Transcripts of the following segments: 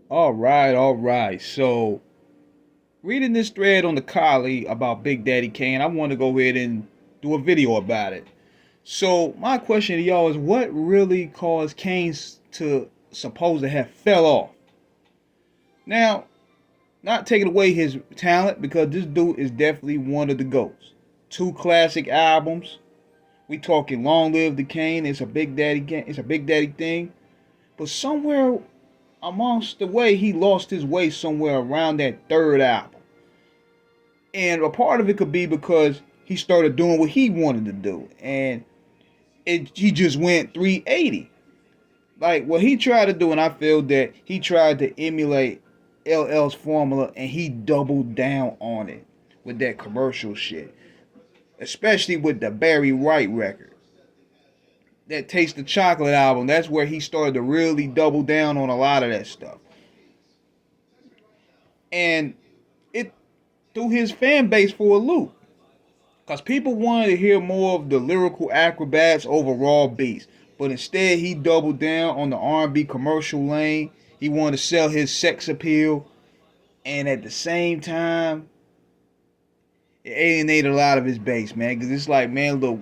All right, all right. So, reading this thread on the Coli about Big Daddy Kane, I want to go ahead and do a video about it. So, my question to y'all is what really caused Kane to suppose to have fell off? Now, not taking away his talent because this dude is definitely one of the GOATs. Two classic albums. We talking Long Live the Kane. It's a Big Daddy thing. But somewhere amongst the way, he lost his way somewhere around that third album. And a part of it could be because he started doing what he wanted to do. And he just went 380. Like what he tried to do, and I feel that he tried to emulate LL's formula and he doubled down on it with that commercial shit. Especially with the Barry White record. That Taste the Chocolate album, that's where he started to really double down on a lot of that stuff. And it threw his fan base for a loop. Because people wanted to hear more of the lyrical acrobats over raw beats. But instead, he doubled down on the R&B commercial lane. He wanted to sell his sex appeal. And at the same time, it alienated a lot of his base, man. Because it's like, man, look,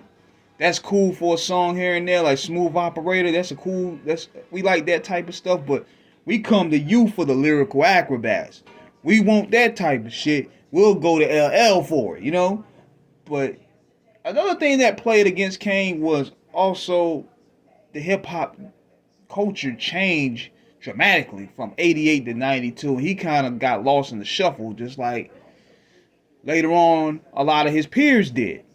that's cool for a song here and there, like Smooth Operator. We like that type of stuff. But we come to you for the lyrical acrobats. We want that type of shit. We'll go to LL for it, you know? But another thing that played against Kane was also the hip hop culture changed dramatically from 88 to 92. He kind of got lost in the shuffle, just like later on a lot of his peers did.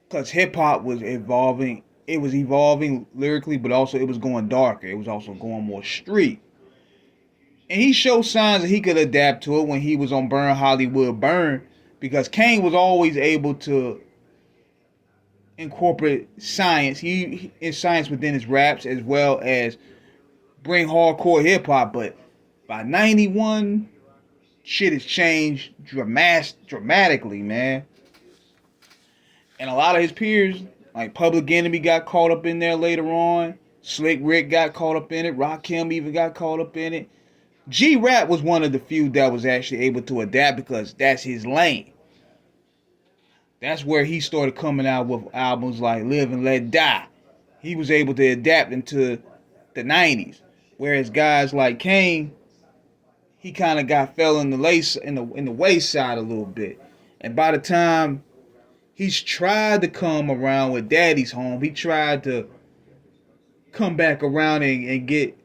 Because hip hop was evolving. It was evolving lyrically, but also it was going darker. It was also going more street. And he showed signs that he could adapt to it when he was on Burn Hollywood Burn, because Kane was always able to incorporate science. He in science within his raps as well as bring hardcore hip hop. But by 91, shit has changed dramatically, man. And a lot of his peers, like Public Enemy, got caught up in there later on. Slick Rick got caught up in it. Rakim even got caught up in it. G Rap was one of the few that was actually able to adapt because that's his lane. That's where he started coming out with albums like Live and Let Die. He was able to adapt into the 90s. Whereas guys like Kane, he kind of got fell in the lace in the wayside a little bit. And by the time he's tried to come around with Daddy's Home, he tried to come back around and get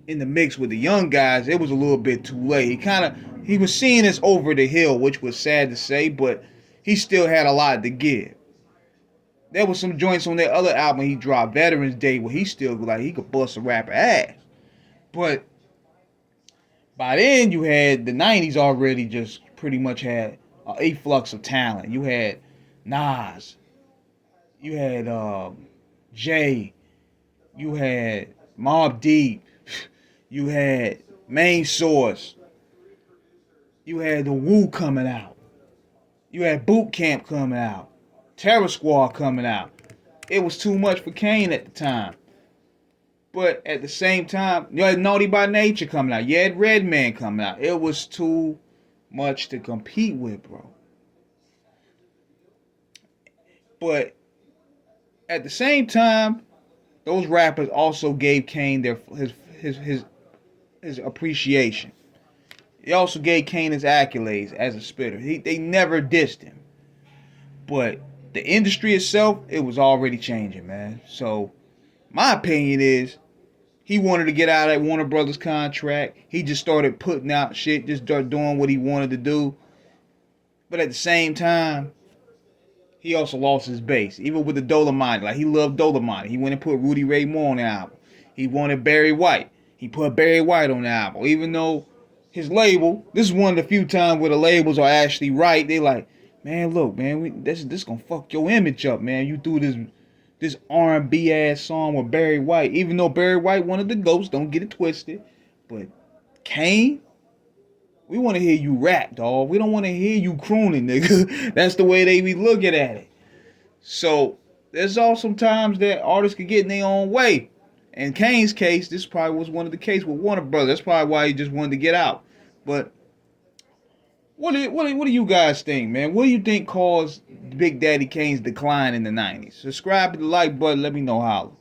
in the mix with the young guys, it was a little bit too late. He was seeing us over the hill, which was sad to say, but he still had a lot to give. There was some joints on that other album he dropped, Veterans Day, where he still like he could bust a rapper ass. But by then you had the 90s already just pretty much had an influx of talent. You had Nas, you had Jay, you had Mobb Deep, you had Main Source, you had the Wu coming out, you had Boot Camp coming out, Terror Squad coming out. It was too much for Kane at the time. But at the same time, you had Naughty by Nature coming out. You had Redman coming out. It was too much to compete with, bro. But at the same time, those rappers also gave Kane his appreciation. They also gave Kane his accolades as a spitter. They never dissed him. But the industry itself, it was already changing, man. So my opinion is he wanted to get out of that Warner Brothers contract. He just started putting out shit, just started doing what he wanted to do. But at the same time, he also lost his base. Even with the Dolomite, like he loved Dolomite. He went and put Rudy Ray Moore on the album. He wanted Barry White. He put Barry White on the album. Even though his label, this is one of the few times where the labels are actually right. They like, man, look, man, this gonna fuck your image up, man. You do this R&B ass song with Barry White. Even though Barry White one of the GOATs, don't get it twisted. But Kane, we want to hear you rap, dog. We don't want to hear you crooning, nigga. That's the way they be looking at it. So there's also times that artists can get in their own way. In Kane's case, this probably was one of the cases with Warner Brothers. That's probably why he just wanted to get out. But what do you guys think, man? What do you think caused Big Daddy Kane's decline in the '90s? Subscribe to the like button. Let me know how.